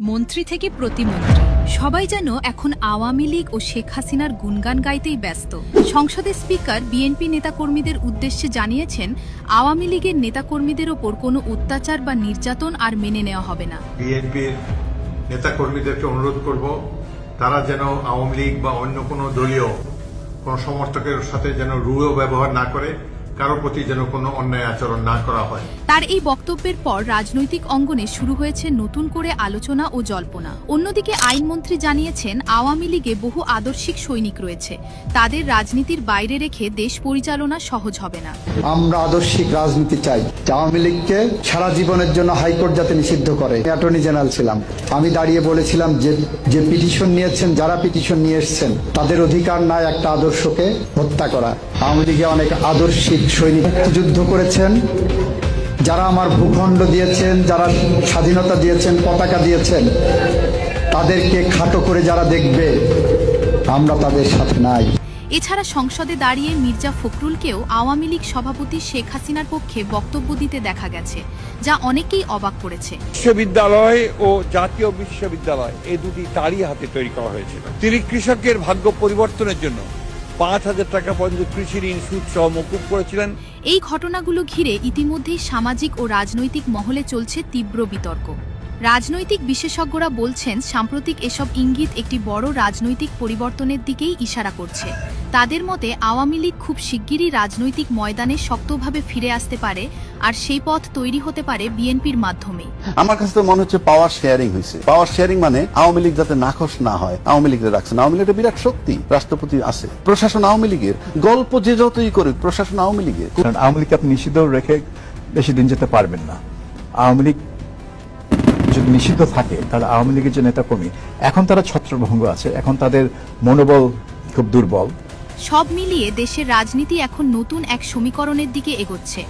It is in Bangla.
মন্ত্রী থেকে প্রতিমন্ত্রী সবাই যেন এখন আওয়ামী লীগ ও শেখ হাসিনার গুণগান গাইতেই ব্যস্ত। সংসদের স্পিকার বিএনপি নেতাকর্মীদের উদ্দেশ্যে জানিয়েছেন, আওয়ামী লীগের নেতাকর্মীদের ওপর কোনো অত্যাচার বা নির্যাতন আর মেনে নেওয়া হবে না। বিএনপির নেতাকর্মীদেরকে অনুরোধ করব, তারা যেন আওয়ামী লীগ বা অন্য কোনো দলীয় কোনো সমর্থকের সাথে যেন রূঢ় ব্যবহার না করে, কারো প্রতি যেন কোনো অন্যায় আচরণ না করা হয়। তার এই বক্তব্যের পর রাজনৈতিক অঙ্গনে শুরু হয়েছে নতুন করে আলোচনা ও জল্পনা। অন্যদিকে আইনমন্ত্রী জানিয়েছেন, আওয়ামী লীগে বহু আদর্শিক সৈনিক রয়েছে, তাদের রাজনীতির বাইরে রেখে দেশ পরিচালনা সহজ হবে না। আমরা আদর্শিক রাজনীতি চাই। আওয়ামী লীগকে সারা জীবনের জন্য হাইকোর্ট যাতে নিষিদ্ধ করে। অ্যাটর্নি জেনারেল ছিলাম, আমি দাঁড়িয়ে বলেছিলাম যে পিটিশন নিয়েছেন, যারা পিটিশন নিয়ে এসছেন তাদের অধিকার নাই একটা আদর্শকে হত্যা করা। আওয়ামী লীগে অনেক আদর্শিক সৈনিক যুদ্ধ করেছেন, যারা আমার ভূখণ্ড দিয়েছেন, যারা স্বাধীনতা দিয়েছেন, পতাকা দিয়েছেন, তাদেরকে খাটো করে যারা দেখবে, আমরা তাদের সাথে নাই। এছাড়া সংসদে দাঁড়িয়ে মির্জা ফখরুলকেও আওয়ামী লীগ সভাপতি শেখ হাসিনার পক্ষে বক্তব্য দিতে দেখা গেছে, যা অনেকেই অবাক করেছে। বিশ্ববিদ্যালয় ও জাতীয় বিশ্ববিদ্যালয় এই দুটি তারই হাতে তৈরি করা হয়েছিল। তিনি কৃষকের ভাগ্য পরিবর্তনের জন্য 5,000 টাকা পর্যন্ত কৃষি ঋণ সুদ সহ মকুব করেছিলেন। এই ঘটনাগুলো ঘিরে ইতিমধ্যেই সামাজিক ও রাজনৈতিক মহলে চলছে তীব্র বিতর্ক। রাজনৈতিক বিশেষজ্ঞরা বলছেন, সাম্প্রতিক এসব ইঙ্গিত একটি বড় রাজনৈতিক পরিবর্তনের দিকেই ইশারা করছে। তাদের মতে আওয়ামী লীগ খুব শিগগিরই রাজনৈতিক ময়দানে শক্তভাবে ফিরে আসতে পারে, আর সেই পথ তৈরি হতে পারে বিএনপির মাধ্যমে। আমার কাছে তো মনে হচ্ছে পাওয়ার শেয়ারিং হয়েছে। পাওয়ার শেয়ারিং মানে আওয়ামী লীগ যাতে নাখোশ না হয়, আওয়ামী লীগের রাখছেন। আওয়ামী লীগের বিরাট শক্তি, রাষ্ট্রপতি আছে, প্রশাসন আওয়ামী লীগের, গল্প যে যতই করুক প্রশাসন আওয়ামী লীগের। কারণ আওয়ামী লীগকে আপনি নিষিদ্ধ রেখে বেশি দিন যেতে পারবেন না। আওয়ামী লীগ যদি নিষিদ্ধ থাকে তাহলে আওয়ামী লীগের যে নেতাকর্মী এখন তারা ছত্রভঙ্গ আছে, এখন তাদের মনোবল খুব দুর্বল। সব মিলিয়ে দেশের রাজনীতি এখন নতুন এক সমীকরণের দিকে এগোচ্ছে।